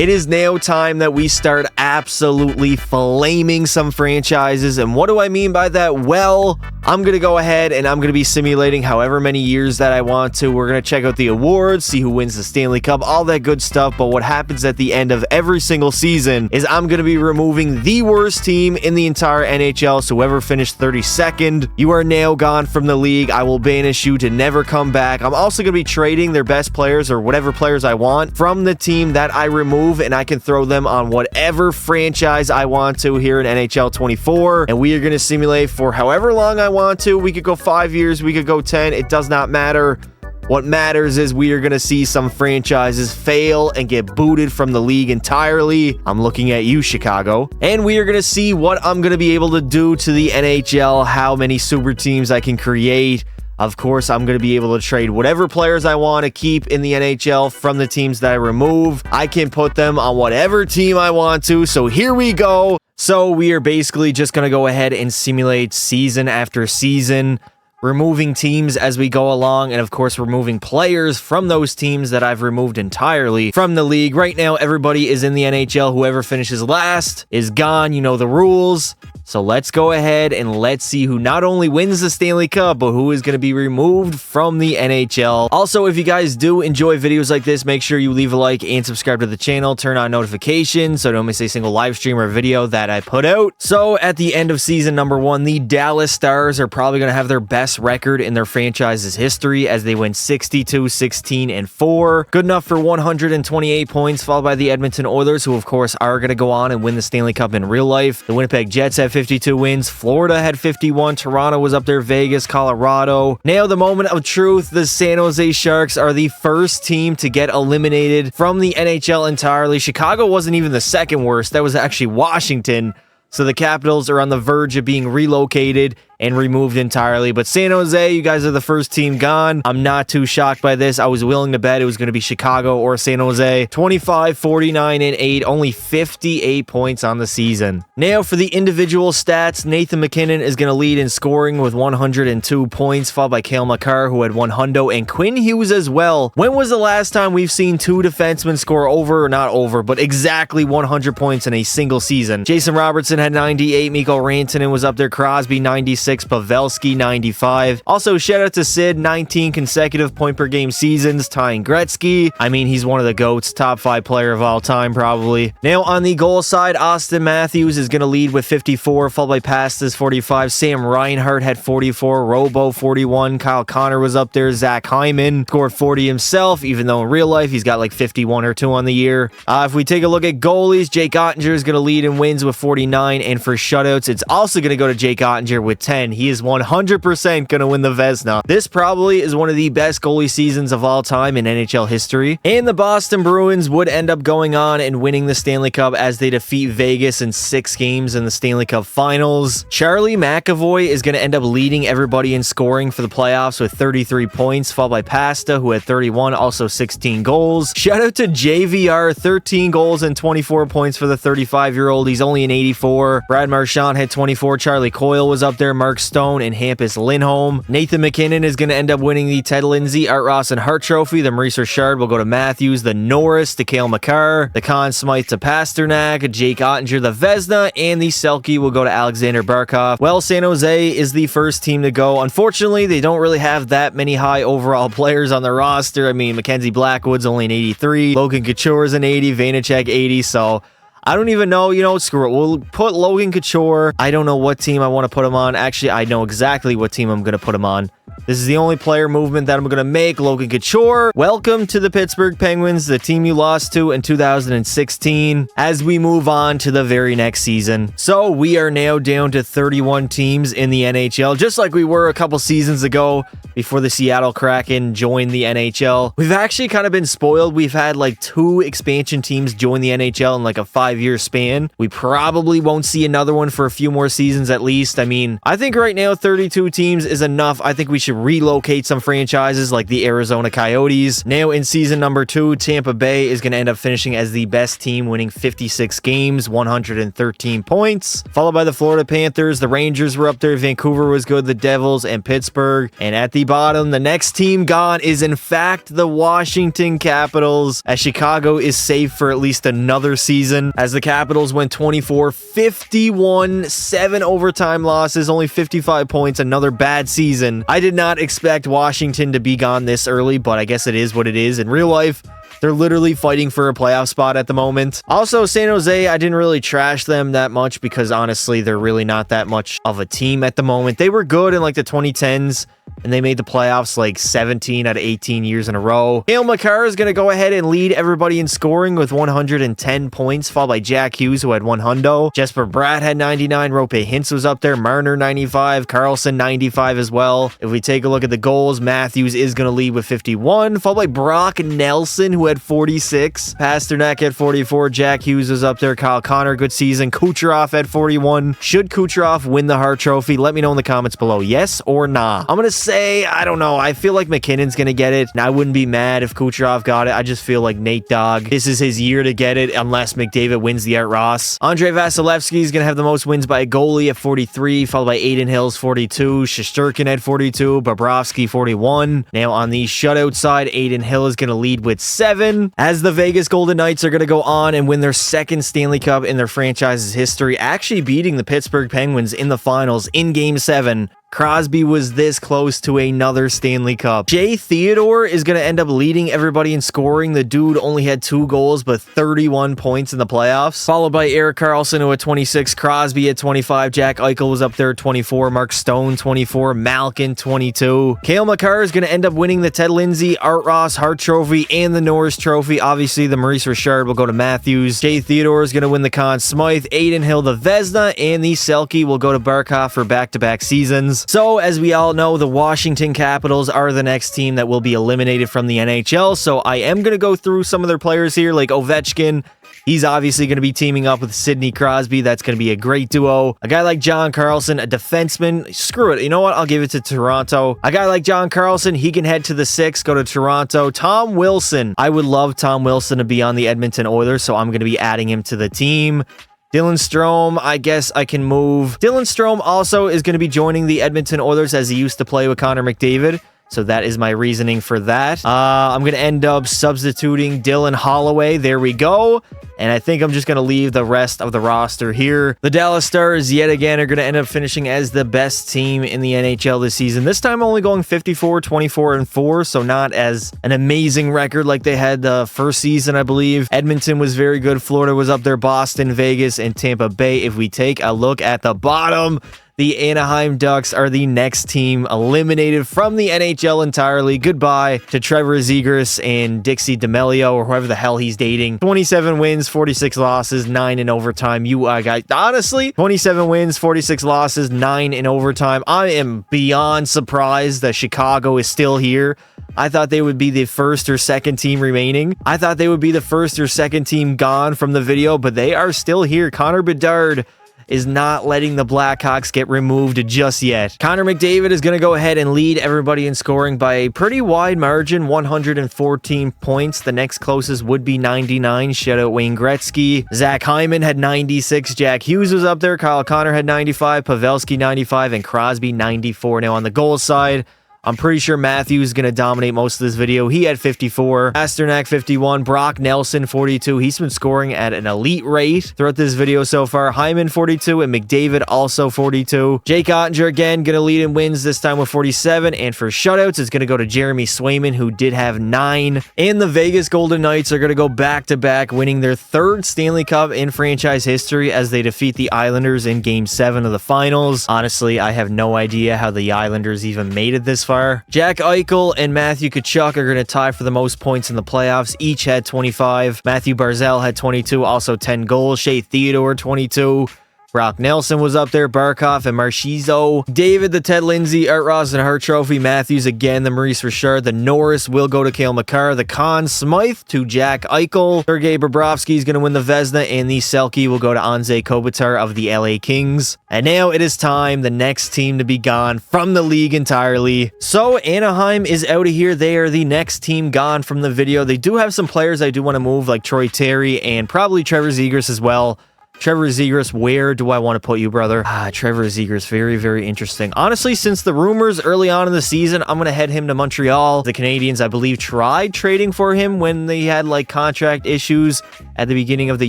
It is now time that we start absolutely flaming some franchises. And what do I mean by that? Well, I'm going to go ahead and I'm going to be simulating however many years that I want to. We're going to check out the awards, see who wins the Stanley Cup, all that good stuff. But what happens at the end of every single season is I'm going to be removing the worst team in the entire NHL. So whoever finished 32nd, you are now gone from the league. I will banish you to never come back. I'm also going to be trading their best players or whatever players I want from the team that I remove, and I can throw them on whatever franchise I want to here in NHL 24. And we are going to simulate for however long I want to. We could go 5 years, we could go 10. It does not matter. What matters is we are going to see some franchises fail and get booted from the league entirely. I'm looking at you, Chicago. And we are going to see what I'm going to be able to do to the NHL, how many super teams I can create. Of course, I'm going to be able to trade whatever players I want to keep in the NHL from the teams that I remove. I can put them on whatever team I want to. So here we go. So we are basically just going to go ahead and simulate season after season, removing teams as we go along, and of course removing players from those teams that I've removed entirely from the league. Right now, everybody is in the NHL. Whoever finishes last is gone. You know the rules. So let's go ahead and let's see who not only wins the Stanley Cup, but who is going to be removed from the NHL. Also, if you guys do enjoy videos like this, make sure you leave a like and subscribe to the channel. Turn on notifications so don't miss a single live stream or video that I put out. So at the end of season number 1, the Dallas Stars are probably going to have their best record in their franchise's history as they win 62, 16, and 4. Good enough for 128 points, followed by the Edmonton Oilers, who of course are going to go on and win the Stanley Cup in real life. The Winnipeg Jets have 52 wins. Florida had 51. Toronto was up there. Vegas, Colorado. Now, the moment of truth, the San Jose Sharks are the first team to get eliminated from the NHL entirely. Chicago wasn't even the second worst. That was actually Washington. So the Capitals are on the verge of being relocated and removed entirely. But San Jose, you guys are the first team gone. I'm not too shocked by this. I was willing to bet it was going to be Chicago or San Jose. 25, 49, and 8. Only 58 points on the season. Now for the individual stats, Nathan MacKinnon is going to lead in scoring with 102 points, followed by Cale Makar, who had 100, and Quinn Hughes as well. When was the last time we've seen two defensemen score over, or not over, but exactly 100 points in a single season? Jason Robertson had 98. Mikko Rantanen was up there. Crosby, 96. Pavelski, 95. Also, shout out to Sid, 19 consecutive point per game seasons, tying Gretzky. I mean, he's one of the GOATs, top 5 player of all time, probably. Now, on the goal side, Austin Matthews is going to lead with 54, followed by Pastas, 45. Sam Reinhart had 44. Robo, 41. Kyle Connor was up there. Zach Hyman scored 40 himself, even though in real life, he's got like 51 or 2 on the year. If we take a look at goalies, Jake Ottinger is going to lead in wins with 49, and for shutouts, it's also going to go to Jake Ottinger with 10. He is 100% going to win the Vezina. This probably is one of the best goalie seasons of all time in NHL history. And the Boston Bruins would end up going on and winning the Stanley Cup as they defeat Vegas in 6 games in the Stanley Cup Finals. Charlie McAvoy is going to end up leading everybody in scoring for the playoffs with 33 points, followed by Pasta, who had 31, also 16 goals. Shout out to JVR, 13 goals and 24 points for the 35-year-old. He's only an 84. Brad Marchand had 24. Charlie Coyle was up there. Mark Stone and Hampus Lindholm. Nathan MacKinnon is going to end up winning the Ted Lindsay, Art Ross, and Hart Trophy. The Maurice Richard will go to Matthews. The Norris to Cale Makar. The Conn Smythe to Pasternak. Jake Ottinger, the Vezina. And the Selke will go to Alexander Barkov. Well, San Jose is the first team to go. Unfortunately, they don't really have that many high overall players on the roster. I mean, Mackenzie Blackwood's only an 83. Logan Couture's an 80. Vanacek, 80. So I don't even know, screw it. We'll put Logan Couture. I don't know what team I want to put him on. Actually, I know exactly what team I'm going to put him on. This is the only player movement that I'm going to make. Logan Couture, welcome to the Pittsburgh Penguins, the team you lost to in 2016, as we move on to the very next season. So we are now down to 31 teams in the NHL, just like we were a couple seasons ago before the Seattle Kraken joined the NHL. We've actually kind of been spoiled. We've had like 2 expansion teams join the NHL in like a 5-year span. We probably won't see another one for a few more seasons at least. I mean, I think right now 32 teams is enough. I think we should relocate some franchises like the Arizona Coyotes. Now in season number 2, Tampa Bay is going to end up finishing as the best team, winning 56 games, 113 points, followed by the Florida Panthers. The Rangers were up there, Vancouver was good, the Devils, and Pittsburgh. And at the bottom, the next team gone is in fact the Washington Capitals, as Chicago is safe for at least another season, as the Capitals went 24-51, 7 overtime losses, only 55 points, another bad season. I did not expect Washington to be gone this early, but I guess it is what it is. In real life, they're literally fighting for a playoff spot at the moment. Also, San Jose, I didn't really trash them that much because honestly, they're really not that much of a team at the moment. They were good in like the 2010s, and they made the playoffs like 17 out of 18 years in a row. Cale Makar is going to go ahead and lead everybody in scoring with 110 points, followed by Jack Hughes, who had 100. Jesper Bratt had 99. Rope Hintz was up there. Marner 95. Carlson 95 as well. If we take a look at the goals, Matthews is going to lead with 51, followed by Brock Nelson, who had 46. Pasternak had 44. Jack Hughes was up there. Kyle Connor, good season. Kucherov at 41. Should Kucherov win the Hart Trophy? Let me know in the comments below. Yes or nah? I'm going to say, I don't know. I feel like McKinnon's going to get it, and I wouldn't be mad if Kucherov got it. I just feel like Nate Dogg, this is his year to get it unless McDavid wins the Art Ross. Andre Vasilevsky is going to have the most wins by a goalie at 43, followed by Aiden Hills 42, Shesterkin at 42, Bobrovsky 41. Now on the shutout side, Aiden Hill is going to lead with 7, as the Vegas Golden Knights are going to go on and win their second Stanley Cup in their franchise's history, actually beating the Pittsburgh Penguins in the finals in Game 7. Crosby was this close to another Stanley Cup. Jay Theodore is going to end up leading everybody in scoring. The dude only had 2 goals, but 31 points in the playoffs. Followed by Erik Karlsson, who had 26. Crosby at 25. Jack Eichel was up there at 24. Mark Stone, 24. Malkin, 22. Cale Makar is going to end up winning the Ted Lindsay, Art Ross, Hart Trophy, and the Norris Trophy. Obviously, the Maurice Richard will go to Matthews. Jay Theodore is going to win the Conn Smythe. Aiden Hill, the Vezina, and the Selke will go to Barkov for back-to-back seasons. So, as we all know, the Washington Capitals are the next team that will be eliminated from the NHL. So, I am going to go through some of their players here, like Ovechkin. He's obviously going to be teaming up with Sidney Crosby. That's going to be a great duo. A guy like John Carlson, a defenseman. Screw it. You know what? I'll give it to Toronto. A guy like John Carlson, he can head to the 6, go to Toronto. Tom Wilson. I would love Tom Wilson to be on the Edmonton Oilers, so I'm going to be adding him to the team. Dylan Strome, I guess I can move. Dylan Strome also is going to be joining the Edmonton Oilers, as he used to play with Connor McDavid. So that is my reasoning for that. I'm going to end up substituting Dylan Holloway. There we go. And I think I'm just going to leave the rest of the roster here. The Dallas Stars, yet again, are going to end up finishing as the best team in the NHL this season. This time only going 54, 24, and 4. So not as an amazing record like they had the first season, I believe. Edmonton was very good. Florida was up there. Boston, Vegas, and Tampa Bay. If we take a look at the bottom, the Anaheim Ducks are the next team eliminated from the NHL entirely. Goodbye to Trevor Zegras and Dixie D'Amelio, or whoever the hell he's dating. 27 wins, 46 losses, 9 in overtime. Guys, honestly, 27 wins, 46 losses, 9 in overtime. I am beyond surprised that Chicago is still here. I thought they would be the first or second team remaining. I thought they would be the first or second team gone from the video, but they are still here. Connor Bedard is not letting the Blackhawks get removed just yet. Connor McDavid is going to go ahead and lead everybody in scoring by a pretty wide margin, 114 points. The next closest would be 99. Shout out Wayne Gretzky. Zach Hyman had 96. Jack Hughes was up there. Kyle Connor had 95. Pavelski 95. And Crosby 94. Now on the goal side, I'm pretty sure Matthews is going to dominate most of this video. He had 54. Pasternak 51. Brock Nelson 42. He's been scoring at an elite rate throughout this video so far. Hyman 42 and McDavid also 42. Jake Ottinger again going to lead in wins, this time with 47. And for shutouts, it's going to go to Jeremy Swayman, who did have 9. And the Vegas Golden Knights are going to go back-to-back, winning their 3rd Stanley Cup in franchise history as they defeat the Islanders in Game 7 of the finals. Honestly, I have no idea how the Islanders even made it this far. Jack Eichel and Matthew Tkachuk are going to tie for the most points in the playoffs. Each had 25. Matthew Barzal had 22, also 10 goals. Shea Theodore, 22. Brock Nelson was up there, Barkov and Marchizzo. David, the Ted Lindsay, Art Ross and Hart Trophy. Matthews again, the Maurice Richard. The Norris will go to Cale Makar. The Conn Smythe to Jack Eichel. Sergei Bobrovsky is going to win the Vezina, and the Selke will go to Anze Kopitar of the LA Kings. And now it is time, the next team to be gone from the league entirely. So Anaheim is out of here. They are the next team gone from the video. They do have some players I do want to move, like Troy Terry and probably Trevor Zegras as well. Trevor Zegras, where do I want to put you, brother? Trevor Zegras, very, very interesting. Honestly, since the rumors early on in the season, I'm going to head him to Montreal. The Canadiens, I believe, tried trading for him when they had, like, contract issues at the beginning of the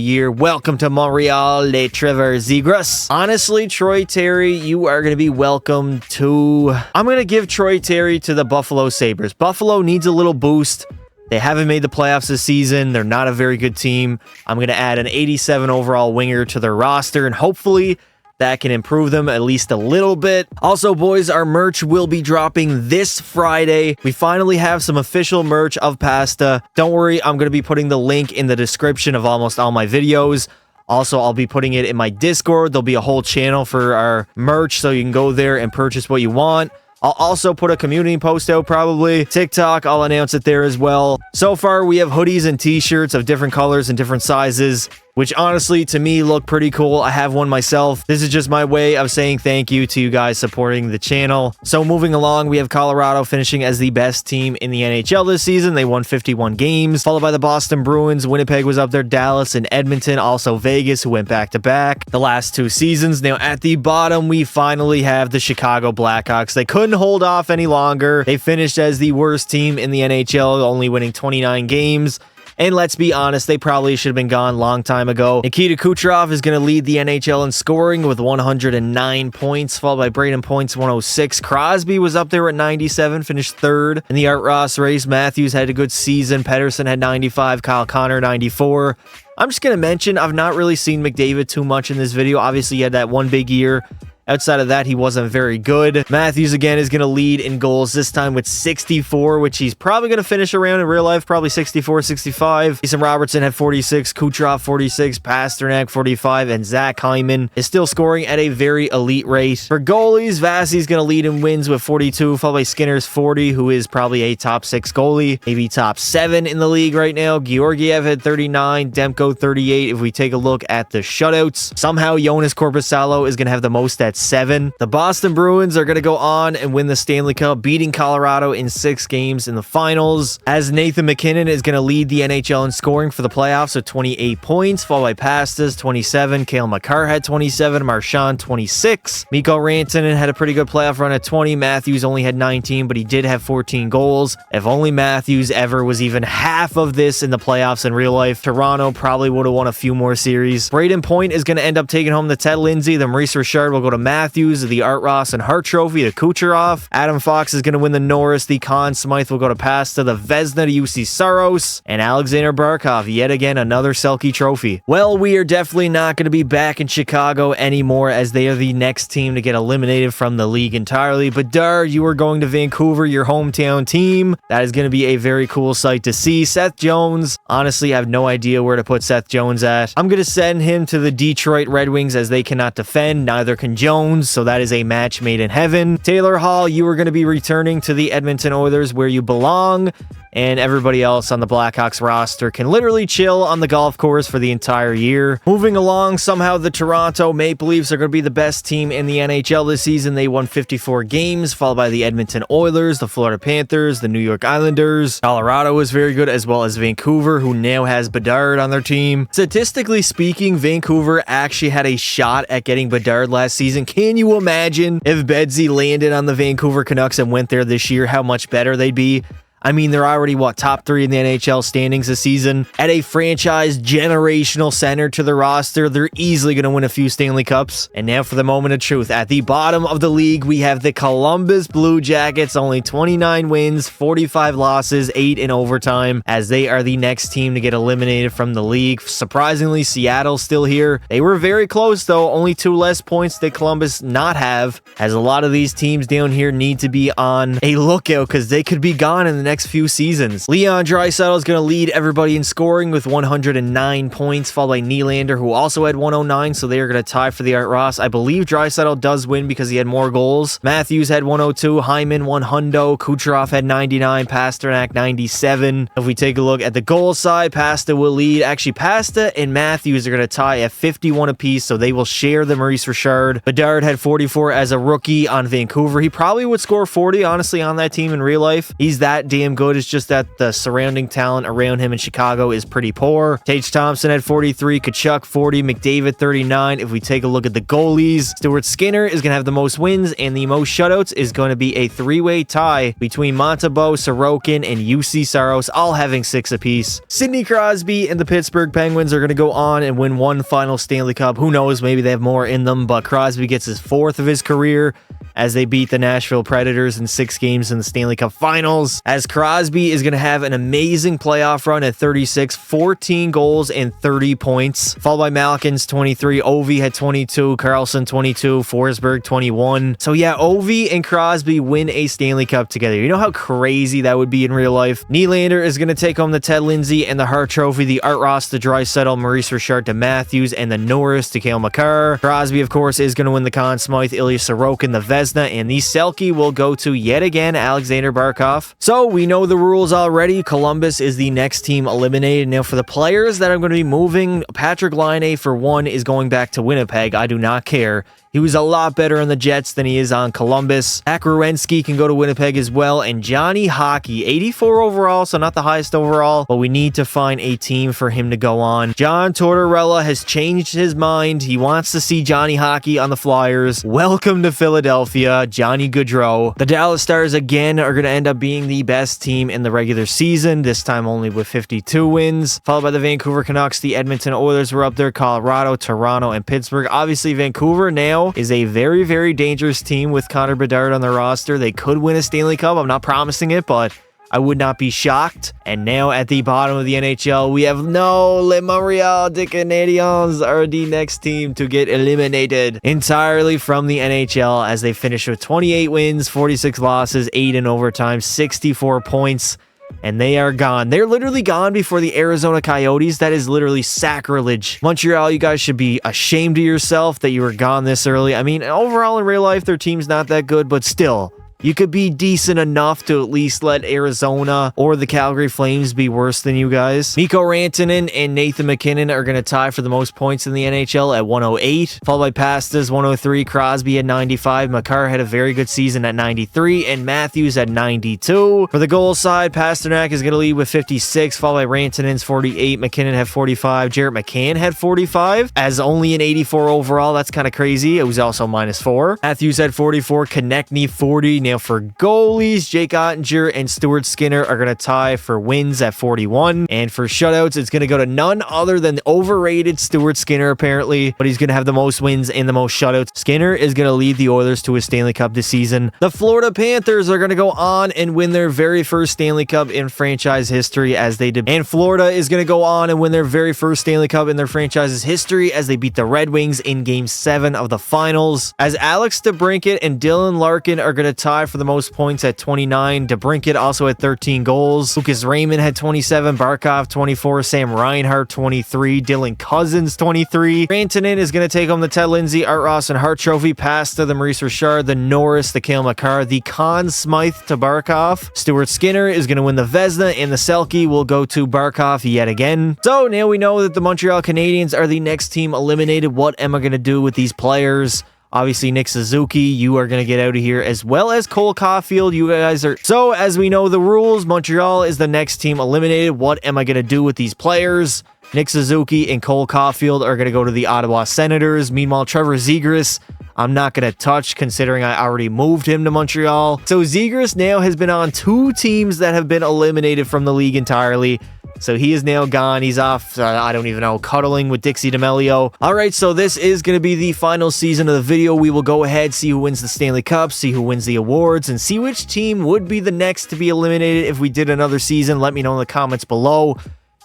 year. Welcome to Montreal, les Trevor Zegras. Honestly, Troy Terry, you are going to be welcome to... I'm going to give Troy Terry to the Buffalo Sabres. Buffalo needs a little boost. They haven't made the playoffs this season. They're not a very good team. I'm going to add an 87 overall winger to their roster, and hopefully that can improve them at least a little bit. Also, boys, our merch will be dropping this Friday. We finally have some official merch of Pasta. Don't worry, I'm going to be putting the link in the description of almost all my videos. Also, I'll be putting it in my Discord. There'll be a whole channel for our merch, so you can go there and purchase what you want. I'll also put a community post out probably. TikTok, I'll announce it there as well. So far, we have hoodies and t-shirts of different colors and different sizes, which honestly, to me, look pretty cool. I have one myself. This is just my way of saying thank you to you guys supporting the channel. So moving along, we have Colorado finishing as the best team in the NHL this season. They won 51 games, followed by the Boston Bruins. Winnipeg was up there, Dallas and Edmonton, also Vegas, who went back-to-back the last 2 seasons. Now, at the bottom, we finally have the Chicago Blackhawks. They couldn't hold off any longer. They finished as the worst team in the NHL, only winning 29 games. And let's be honest, they probably should have been gone a long time ago. Nikita Kucherov is going to lead the NHL in scoring with 109 points, followed by Braden Points, 106. Crosby was up there at 97, finished 3rd in the Art Ross race. Matthews had a good season. Pettersson had 95. Kyle Connor, 94. I'm just going to mention, I've not really seen McDavid too much in this video. Obviously, he had that one big year. Outside of that, he wasn't very good. Matthews, again, is going to lead in goals, this time with 64, which he's probably going to finish around in real life, probably 64, 65. Jason Robertson had 46, Kucherov 46, Pasternak 45, and Zach Hyman is still scoring at a very elite rate. For goalies, Vasi's going to lead in wins with 42, followed by Skinner's 40, who is probably a top 6 goalie, maybe top 7 in the league right now. Georgiev had 39, Demko 38. If we take a look at the shutouts, somehow Jonas Korpisalo is going to have the most at 7. The Boston Bruins are going to go on and win the Stanley Cup, beating Colorado in 6 games in the finals, as Nathan MacKinnon is going to lead the NHL in scoring for the playoffs with 28 points, followed by Pastas, 27. Cale Makar had 27. Marchand, 26. Mikko Rantanen had a pretty good playoff run at 20. Matthews only had 19, but he did have 14 goals. If only Matthews ever was even half of this in the playoffs in real life, Toronto probably would have won a few more series. Braden Point is going to end up taking home the Ted Lindsay. The Maurice Richard will go to Matthews, the Art Ross and Hart Trophy to Kucherov. Adam Fox is going to win the Norris. The Conn Smythe will go to Pasta. The Vezina to UC Saros. And Alexander Barkov, yet again, another Selke Trophy. Well, we are definitely not going to be back in Chicago anymore, as they are the next team to get eliminated from the league entirely. But Dar, you are going to Vancouver, your hometown team. That is going to be a very cool sight to see. Seth Jones, honestly, I have no idea where to put Seth Jones at. I'm going to send him to the Detroit Red Wings, as they cannot defend. Neither can Jones. So that is a match made in heaven. Taylor Hall, you are going to be returning to the Edmonton Oilers, where you belong. And everybody else on the Blackhawks roster can literally chill on the golf course for the entire year. Moving along, somehow the Toronto Maple Leafs are going to be the best team in the NHL this season. They won 54 games, followed by the Edmonton Oilers, the Florida Panthers, the New York Islanders. Colorado is very good, as well as Vancouver, who now has Bedard on their team. Statistically speaking, Vancouver actually had a shot at getting Bedard last season. Can you imagine if Bedsy landed on the Vancouver Canucks and went there this year, how much better they'd be? I mean, they're already, top 3 in the NHL standings this season. At a franchise generational center to the roster, they're easily going to win a few Stanley Cups. And now for the moment of truth. At the bottom of the league, we have the Columbus Blue Jackets, only 29 wins, 45 losses, 8 in overtime, as they are the next team to get eliminated from the league. Surprisingly, Seattle's still here. They were very close, though. Only 2 less points that Columbus not have, as a lot of these teams down here need to be on a lookout, because they could be gone in the next few seasons. Leon Draisaitl is going to lead everybody in scoring with 109 points, followed by Nylander, who also had 109, so they are going to tie for the Art Ross. I believe Draisaitl does win because he had more goals. Matthews had 102, Hyman 100, Kucherov had 99, Pasternak 97. If we take a look at the goal side, Pasta will lead. Actually, Pasta and Matthews are going to tie at 51 apiece, so they will share the Maurice Richard. Bedard had 44 as a rookie on Vancouver. He probably would score 40, honestly, on that team in real life. He's that damn good. It's just that the surrounding talent around him in Chicago is pretty poor. Tage Thompson had 43, Kachuk 40, McDavid 39. If we take a look at the goalies, Stuart Skinner is going to have the most wins, and the most shutouts is going to be a three-way tie between Montembeault, Sorokin, and UC Saros, all having 6 apiece. Sidney Crosby and the Pittsburgh Penguins are going to go on and win one final Stanley Cup. Who knows? Maybe they have more in them, but Crosby gets his 4th of his career as they beat the Nashville Predators in 6 games in the Stanley Cup Finals. As Crosby is going to have an amazing playoff run at 36, 14 goals and 30 points, followed by Malkin's 23, Ovi had 22, Carlson 22, Forsberg 21. So yeah, Ovi and Crosby win a Stanley Cup together. You know how crazy that would be in real life? Nylander is going to take home the Ted Lindsay and the Hart Trophy, the Art Ross to Draisaitl, Maurice Richard to Matthews, and the Norris to Cale Makar. Crosby, of course, is going to win the Conn Smythe, Ilya Sorokin, the Vezina, and the Selke will go to, yet again, Alexander Barkov. So we know the rules already. Columbus is the next team eliminated. Now for the players that are going to be moving, Patrick Laine, for one, is going back to Winnipeg. I do not care. He was a lot better on the Jets than he is on Columbus. Akrowensky can go to Winnipeg as well. And Johnny Hockey, 84 overall, so not the highest overall, but we need to find a team for him to go on. John Tortorella has changed his mind. He wants to see Johnny Hockey on the Flyers. Welcome to Philadelphia, Johnny Gaudreau. The Dallas Stars, again, are going to end up being the best team in the regular season, this time only with 52 wins. Followed by the Vancouver Canucks, the Edmonton Oilers were up there, Colorado, Toronto, and Pittsburgh. Obviously, Vancouver now is a very, very dangerous team with Connor Bedard on their roster. They could win a Stanley Cup. I'm not promising it, but I would not be shocked. And now at the bottom of the NHL, we have Le Montreal des Canadiens are the next team to get eliminated entirely from the NHL as they finish with 28 wins, 46 losses, 8 in overtime, 64 points. And they are gone. They're literally gone before the Arizona Coyotes. That is literally sacrilege. Montreal, you guys should be ashamed of yourself that you were gone this early. I mean, overall in real life, their team's not that good, but still, you could be decent enough to at least let Arizona or the Calgary Flames be worse than you guys. Mikko Rantanen and Nathan MacKinnon are going to tie for the most points in the NHL at 108, followed by Pastas 103, Crosby at 95, Makar had a very good season at 93, and Matthews at 92. For the goal side, Pasternak is going to lead with 56, followed by Rantanen's 48, McKinnon had 45, Jarrett McCann had 45, as only an 84 overall. That's kind of crazy. It was also -4. Matthews had 44, Konechny 40. Now for goalies, Jake Ottinger and Stuart Skinner are going to tie for wins at 41. And for shutouts, it's going to go to none other than the overrated Stuart Skinner, apparently. But he's going to have the most wins and the most shutouts. Skinner is going to lead the Oilers to a Stanley Cup this season. The Florida Panthers are going to go on and win their very first Stanley Cup in franchise history as they did. And Florida is going to go on and win their very first Stanley Cup in their franchise's history as they beat the Red Wings in Game 7 of the Finals. As Alex DeBrincat and Dylan Larkin are going to tie for the most points at 29. DeBrincat also had 13 goals. Lucas Raymond had 27. Barkov 24. Sam Reinhart 23. Dylan Cousins 23. Rantanen is going to take home the Ted Lindsay, Art Ross, and Hart Trophy. Pasta, the Maurice Richard, the Norris, the Cale Makar, the Conn Smythe to Barkov. Stuart Skinner is going to win the Vezina, and the Selke will go to Barkov yet again. So now we know that the Montreal Canadiens are the next team eliminated. What am I going to do with these players? Obviously, Nick Suzuki, you are going to get out of here, as well as Cole Caulfield. You guys are... So, as we know the rules, Montreal is the next team eliminated. What am I going to do with these players? Nick Suzuki and Cole Caulfield are going to go to the Ottawa Senators. Meanwhile, Trevor Zegras, I'm not going to touch, considering I already moved him to Montreal. So, Zegras now has been on 2 teams that have been eliminated from the league entirely. So he is now gone. He's off, I don't even know, cuddling with Dixie D'Amelio. All right, so this is going to be the final season of the video. We will go ahead, see who wins the Stanley Cup, see who wins the awards, and see which team would be the next to be eliminated if we did another season. Let me know in the comments below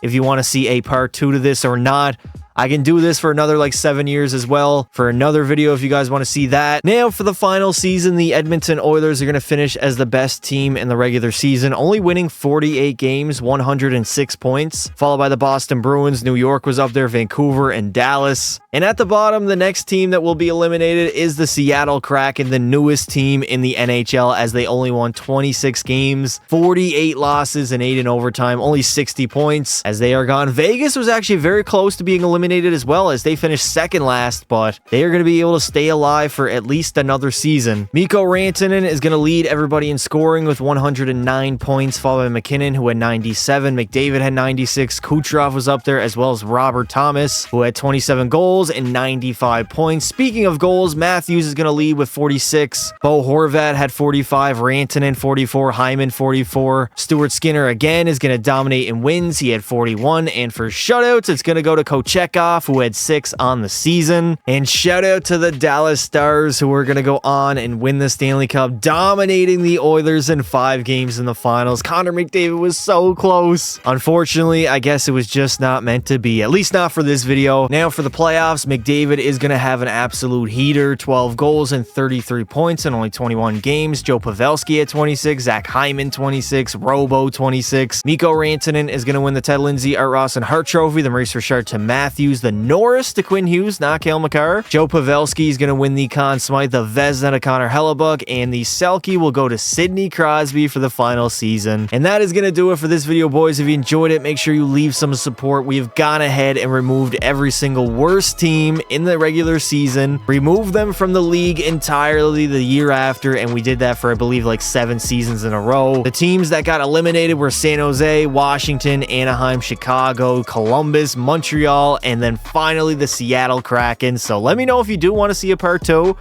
if you want to see a part 2 to this or not. I can do this for another like 7 years as well for another video if you guys want to see that. Now for the final season, the Edmonton Oilers are going to finish as the best team in the regular season, only winning 48 games, 106 points, followed by the Boston Bruins. New York was up there, Vancouver, and Dallas. And at the bottom, the next team that will be eliminated is the Seattle Kraken, the newest team in the NHL, as they only won 26 games, 48 losses, and 8 in overtime, only 60 points as they are gone. Vegas was actually very close to being eliminated as well, as they finished second last, but they are going to be able to stay alive for at least another season. Mikko Rantanen is going to lead everybody in scoring with 109 points, followed by McKinnon, who had 97. McDavid had 96. Kucherov was up there, as well as Robert Thomas, who had 27 goals and 95 points. Speaking of goals, Matthews is going to lead with 46. Bo Horvat had 45. Rantanen 44. Hyman 44. Stuart Skinner again is going to dominate in wins. He had 41. And for shutouts, it's going to go to Kochekov, who had 6 on the season. And shout out to the Dallas Stars, who are going to go on and win the Stanley Cup, dominating the Oilers in 5 games in the finals. Connor McDavid was so close. Unfortunately, I guess it was just not meant to be, at least not for this video. Now for the playoffs, McDavid is going to have an absolute heater, 12 goals and 33 points in only 21 games. Joe Pavelski at 26, Zach Hyman 26, Robo 26. Mikko Rantanen is going to win the Ted Lindsay, Art Ross, and Hart Trophy. The Maurice Richard to Matthews, the Norris to Quinn Hughes, not Cale Makar. Joe Pavelski is going to win the Conn Smythe, the Vezina to Connor Hellebuck, and the Selke will go to Sidney Crosby for the final season. And that is going to do it for this video, boys. If you enjoyed it, make sure you leave some support. We have gone ahead and removed every single worst team in the regular season, removed them from the league entirely the year after, and we did that for, I believe, like 7 seasons in a row. The teams that got eliminated were San Jose, Washington, Anaheim, Chicago, Columbus, Montreal, and then finally the Seattle Kraken. So let me know if you do want to see a part 2.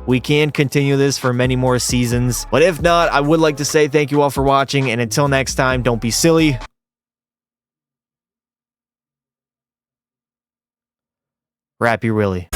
We can continue this for many more seasons, but if not, I would like to say thank you all for watching, and until next time, don't be silly. Rappy Willie.